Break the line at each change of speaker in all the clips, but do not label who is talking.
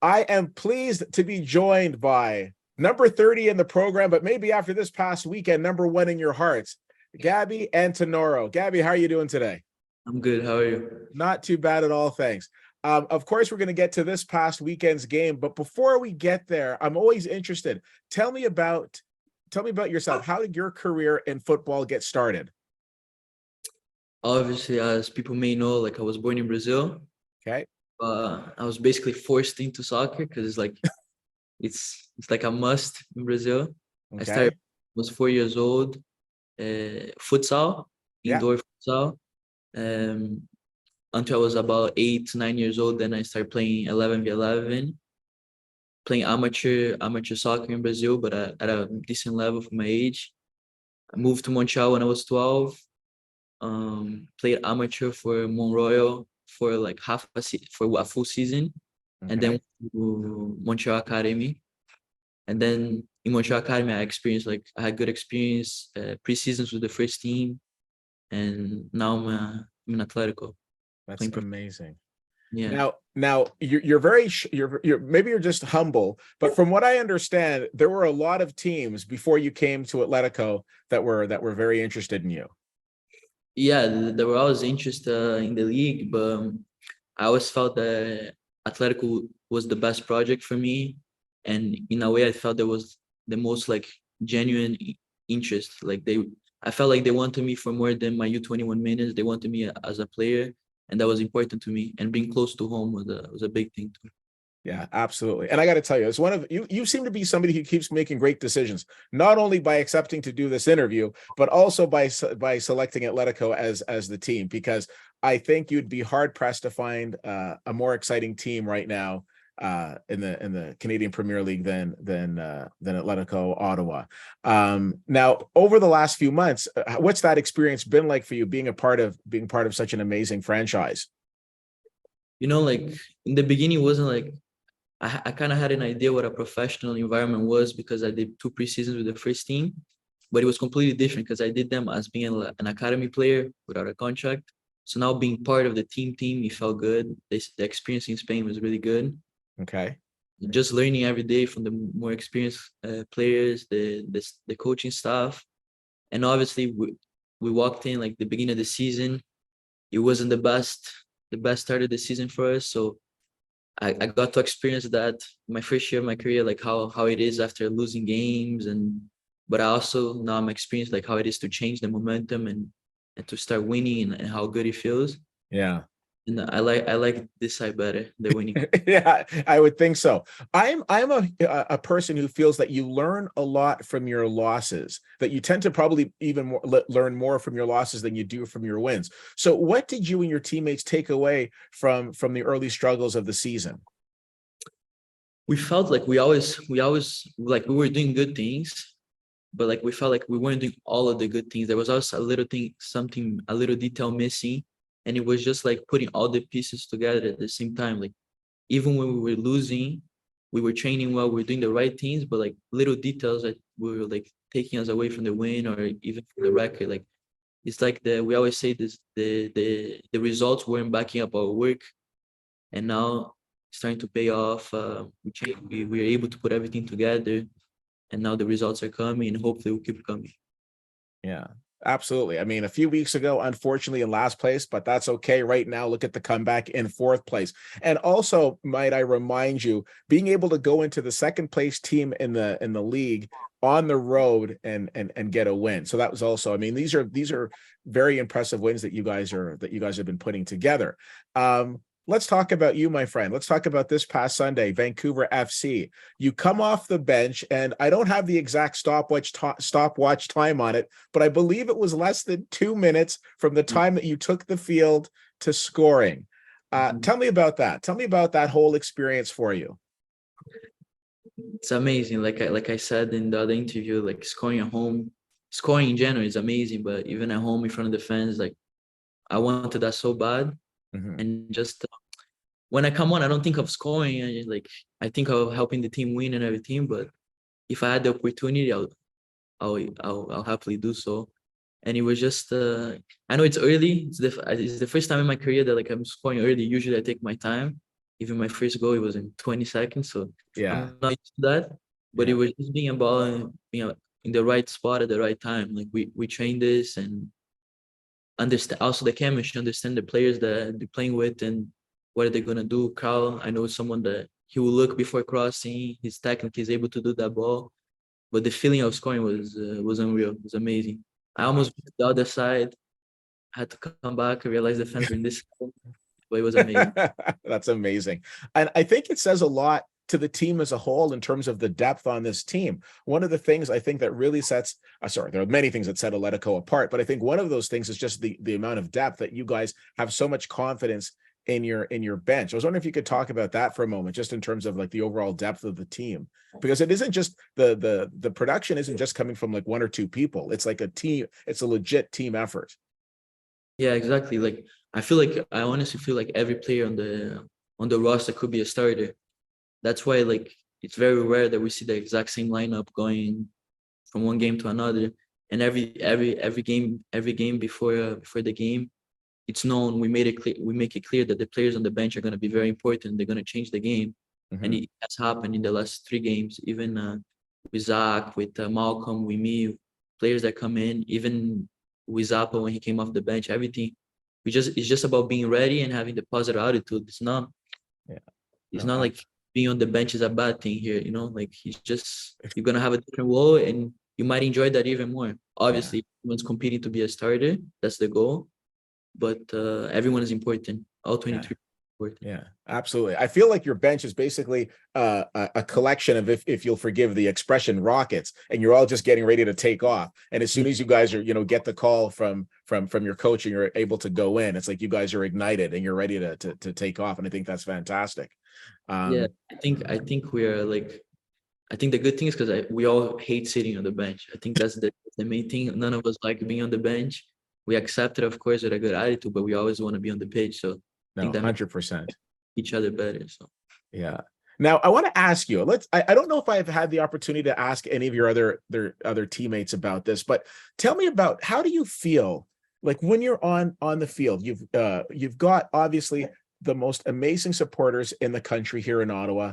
I am pleased to be joined by number 30 in the program, but maybe after this past weekend, number one in your hearts, Gabby Antinoro. Gabby, how are you doing today?
I'm good. How are you?
Not too bad at all, thanks. Of course, we're going to get to this past weekend's game, but before we get there, I'm always interested. Tell me about yourself. How did your career in football get started?
Obviously, as people may know, like I was born in Brazil.
Okay.
I was basically forced into soccer because it's like a must in Brazil. I started
Okay.
was 4 years old. Futsal,
Yeah.
indoor futsal. Um, until I was about 8, 9 years old, then I started playing 11v11, playing amateur soccer in Brazil, but at a decent level for my age. I moved to Montreal when I was 12. Played amateur for Mont Royal for like for a full season, and then
Okay.
to Montreal Academy. And then in Montreal Academy, I had good experience, pre-seasons with the first team, and now I'm in Atletico
That's
playing.
amazing.
Yeah,
Now you're very you're maybe you're just humble, but from what I understand, there were a lot of teams before you came to Atletico that were very interested in you.
yeah. There were always interest in the league, but I always felt that Atletico was the best project for me, and in a way, I felt there was the most like genuine interest. I felt like they wanted me for more than my U21 minutes. They wanted me as a player, and that was important to me. And being close to home was a big thing too.
Yeah, absolutely. And I got to tell you, it's one of you. You seem to be somebody who keeps making great decisions, not only by accepting to do this interview, but also by selecting Atletico as the team. Because I think you'd be hard pressed to find a more exciting team right now in the Canadian Premier League than Atletico Ottawa. Now, over the last few months, what's that experience been like for you, being part of such an amazing franchise?
Like in the beginning, it wasn't like I kind of had an idea what a professional environment was because I did 2 pre-seasons with the first team, but it was completely different because I did them as being an academy player without a contract. So now being part of the team, it felt good. The experience in Spain was really good.
Okay.
Just learning every day from the more experienced players, the coaching staff, and obviously we walked in like the beginning of the season. It wasn't the best start of the season for us, so I got to experience that my first year of my career, like how it is after losing games, but I also now I'm experienced like how it is to change the momentum and to start winning and how good it feels.
Yeah.
And I like this side better, the winning.
Yeah, I would think so. I'm a person who feels that you learn a lot from your losses, that you tend to probably even more learn more from your losses than you do from your wins. So what did you and your teammates take away from the early struggles of the season?
We felt like we always like we were doing good things, but like we felt like we weren't doing all of the good things. There was also a little thing, something, a little detail missing, and it was just like putting all the pieces together at the same time. Like even when we were losing, we were training well, we were doing the right things, but like little details that were like taking us away from the win or even from the record. Like it's like we always say this, the results weren't backing up our work, and now it's starting to pay off. We were able to put everything together, and now the results are coming, and hopefully will keep coming.
Yeah, absolutely. I mean, a few weeks ago, unfortunately, in last place, but that's okay. Right now, look at the comeback in fourth place. And also, might I remind you, being able to go into the second place team in the league on the road and get a win. So that was also, I mean, these are very impressive wins that you guys have been putting together. Let's talk about you, my friend. Let's talk about this past Sunday, Vancouver FC. You come off the bench, and I don't have the exact stopwatch time on it, but I believe it was less than 2 minutes from the time that you took the field to scoring.
Mhm.
Tell me about that. Tell me about that whole experience for you.
It's amazing. Like I said in the other interview, like scoring at home, scoring in general is amazing, but even at home in front of the fans, like I wanted that so bad.
Mhm.
And just when I come on, I don't think of scoring. I think of helping the team win and everything. But if I had the opportunity, I'll happily do so. And it was just I know it's early. It's the first time in my career that like I'm scoring early. Usually I take my time, Even my first goal, it was in 20 seconds. So
Yeah.
I'm not used to that. But it
Yeah.
was just being a ball and being in the right spot at the right time. Like we trained this and understand also the chemistry, understand the players that they're playing with and what are they gonna do. Carl, I know someone that he will look before crossing. His technique is able to do that ball. But the feeling of scoring was unreal. It was amazing. I
No,
almost went the other side. Had to come back. I realized the fans were in this side, but it was amazing.
That's amazing. And I think it says a lot to the team as a whole in terms of the depth on this team. One of the things I think that really sets, sorry, there are many things that set Atletico apart, but I think one of those things is just the amount of depth that you guys have so much confidence in your bench. I was wondering if you could talk about that for a moment, just in terms of like the overall depth of the team, because it isn't just the production isn't just coming from like one or two people. It's like a team. It's a legit team effort.
Yeah, exactly. Like I honestly feel like every player on the roster could be a starter. That's why like it's very rare that we see the exact same lineup going from one game to another. And every game before the game, it's known. We make it clear that the players on the bench are going to be very important. They're going to change the game, and
Mhm.
it has happened in the last 3 games. Even with Zach, with Malcolm, with me, players that come in, even with Zappa when he came off the bench, everything. It's just about being ready and having the positive attitude.
Yeah.
It's
No,
not like being on the bench is a bad thing here. You know, like it's just you're gonna have a different role and you might enjoy that even more.
yeah.
Obviously, everyone's competing to be a starter. That's the goal, but everyone is important. All
Yeah.
23 important.
Yeah, absolutely. I feel like your bench is basically a collection of, if you'll forgive the expression, rockets, and you're all just getting ready to take off. And as soon as you guys are, get the call from your coach and you're able to go in, it's like you guys are ignited and you're ready to take off. And I think that's fantastic.
Yeah,
Um,
I think we are like I think the good thing is because we all hate sitting on the bench. I think that's the main thing. None of us like being on the bench. We accept it, of course, with a good attitude, but we always want to be on the pitch. So I
no,
think that makes
100%.
each other better. So
Yeah. Now I want to ask you. I don't know if I've had the opportunity to ask any of your other teammates about this, but tell me about, how do you feel like when you're on the field? You've got obviously the most amazing supporters in the country here in Ottawa,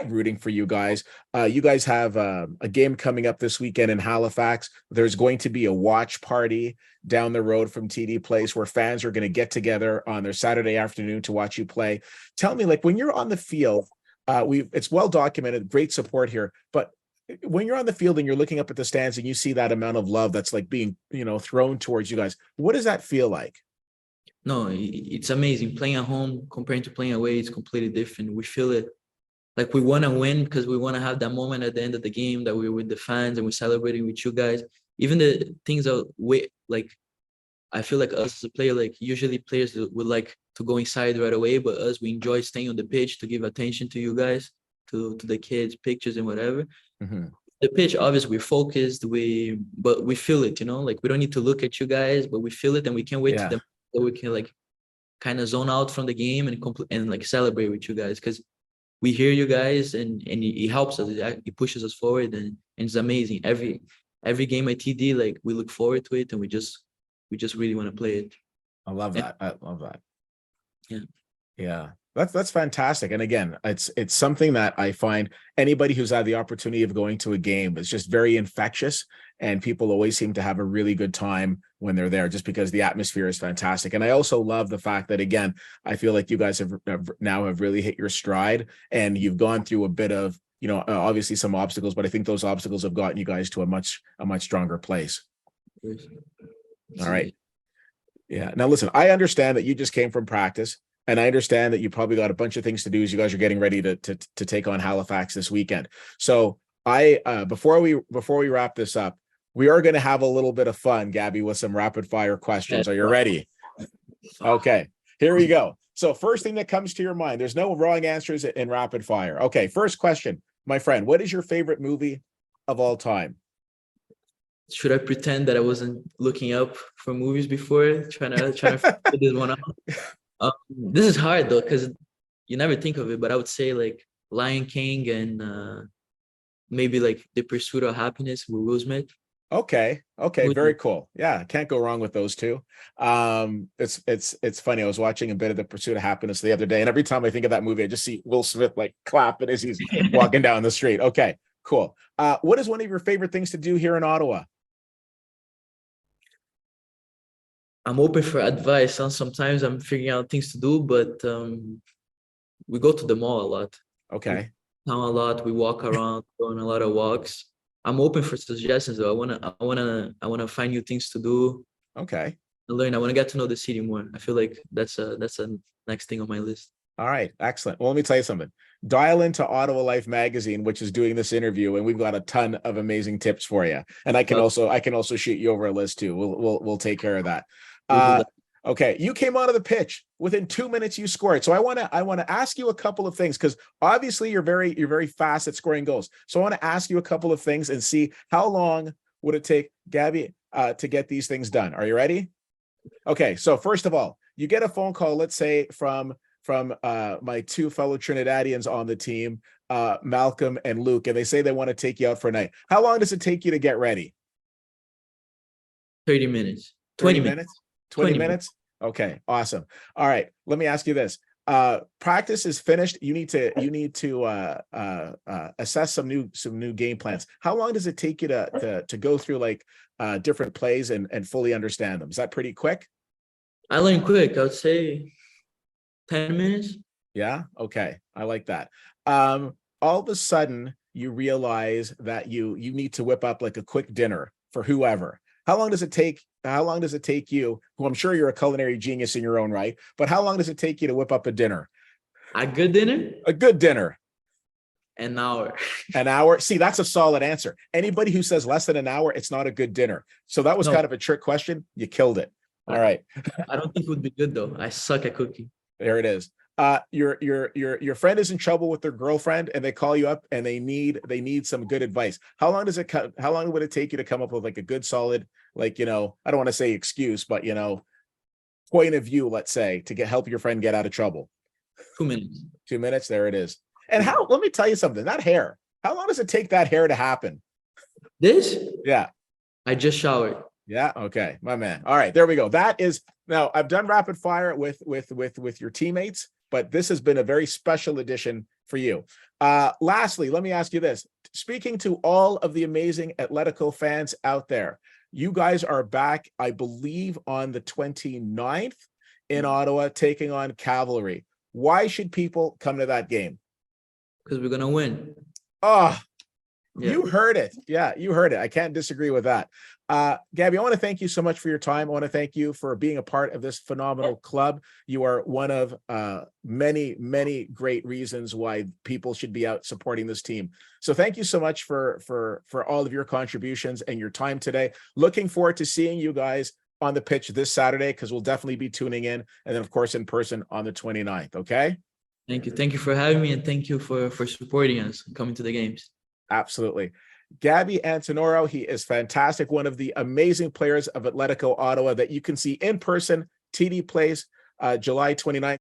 rooting for you guys. You guys have a game coming up this weekend in Halifax. There's going to be a watch party down the road from TD Place where fans are going to get together on their Saturday afternoon to watch you play. Tell me, like when you're on the field, it's well documented, great support here, but when you're on the field and you're looking up at the stands and you see that amount of love that's like being, thrown towards you guys, what does that feel like?
no, it's amazing. Playing at home comparing to playing away is completely different. We feel it like we want to win because we want to have that moment at the end of the game that we're with the fans and we're celebrating with you guys. Even the things are way like I feel like us as a player, like usually players would like to go inside right away, but us we enjoy staying on the pitch to give attention to you guys, to the kids, pictures and whatever.
Mm-hmm.
The pitch, obviously, we're focused, but we feel it, like we don't need to look at you guys, but we feel it and we can't wait to
Yeah.
them so we can like kind of zone out from the game and like celebrate with you guys because we hear you guys and it helps us. It pushes us forward and it's amazing. Every game at TD, like we look forward to it and we just really want to play it.
I love
And,
that. I love that.
yeah.
Yeah. That's fantastic. And again, it's something that I find anybody who's had the opportunity of going to a game is just very infectious, and people always seem to have a really good time when they're there just because the atmosphere is fantastic. And I also love the fact that, again, I feel like you guys have really hit your stride, and you've gone through a bit of, obviously some obstacles, but I think those obstacles have gotten you guys to a much stronger place. All right. Yeah. Now, listen, I understand that you just came from practice, and I understand that you probably got a bunch of things to do as you guys are getting ready to take on Halifax this weekend. So before we wrap this up, we are going to have a little bit of fun, Gabby, with some rapid fire questions. Are you ready? Okay, here we go. So first thing that comes to your mind, there's no wrong answers in rapid fire. Okay, first question, my friend, what is your favorite movie of all time?
Should I pretend that I wasn't looking up for movies before, trying to figure this one out? This is hard though, because you never think of it, but I would say like Lion King and maybe like The Pursuit of Happiness with Will Smith.
Okay. Okay.
Would
Very
you?
cool. Yeah. Can't go wrong with those two. It's funny. I was watching a bit of The Pursuit of Happiness the other day, and every time I think of that movie, I just see Will Smith like clapping as he's walking down the street. Okay. Cool. What is one of your favorite things to do here in Ottawa?
I'm open for advice. And sometimes I'm figuring out things to do, but we go to the mall a lot. We
Okay.
town a lot. We walk around, go on a lot of walks. I'm open for suggestions though. I wanna find new things to do,
Okay.
learn. I wanna get to know the city more. I feel like that's a next thing on my list.
All right. Excellent. Well, let me tell you something. Dial into Ottawa Life magazine, which is doing this interview, and we've got a ton of amazing tips for you. And I can also shoot you over a list too. We'll take care of that.
We'll do
Uh,
that.
okay. You came onto the pitch within 2 minutes. You scored. So I want to ask you a couple of things, because obviously you're very fast at scoring goals. So I want to ask you a couple of things and see how long would it take Gabby to get these things done. Are you ready? Okay. So first of all, you get a phone call, let's say from my two fellow Trinidadians on the team, Malcolm and Luke, and they say they want to take you out for a night. How long does it take you to get ready?
30 minutes.
30
20 minutes.
minutes? 20
20 minutes.
minutes? Okay, awesome. All right, let me ask you this. Practice is finished. You need to assess some new game plans. How long does it take you to go through like different plays and fully understand them? Is that pretty quick?
I learn quick. I would say 10 minutes.
Yeah. Okay. I like that. All of a sudden you realize that you need to whip up like a quick dinner for whoever. How long does it take? How long does it take you, who I'm sure you're a culinary genius in your own right, but how long does it take you to whip up a dinner?
A good dinner,
A good dinner?
an hour.
An hour? See, that's a solid answer. Anybody who says less than an hour, it's not a good dinner. So that was
No,
kind of a trick question. You killed it. All right.
I don't think it would be good though. I suck at cooking.
There it is. Your friend is in trouble with their girlfriend, and they call you up and they need some good advice. How long would it take you to come up with like a good solid, like, I don't want to say excuse, but point of view, let's say, to help your friend get out of trouble?
2 minutes.
2 minutes. There it is. And let me tell you something, that hair, how long does it take that hair to happen?
This,
Yeah.
I just showered.
Yeah. Okay. My man. All right. There we go. That is, now I've done rapid fire with your teammates, but this has been a very special edition for you. Lastly, let me ask you this. Speaking to all of the amazing Atletico fans out there, you guys are back, I believe, on the 29th in Ottawa, taking on Cavalry. Why should people come to that game?
Because we're gonna win.
Oh,
Yeah.
you heard it. Yeah, you heard it. I can't disagree with that. Gabby, I want to thank you so much for your time. I want to thank you for being a part of this phenomenal club. You are one of many, many great reasons why people should be out supporting this team. So thank you so much for all of your contributions and your time today. Looking forward to seeing you guys on the pitch this Saturday, because we'll definitely be tuning in, and then of course in person on the 29th. Okay.
Thank you. Thank you for having me, and thank you for supporting us, coming to the games.
Absolutely. Gabriel Antinoro, he is fantastic. One of the amazing players of Atletico Ottawa that you can see in person. TD plays July 29th.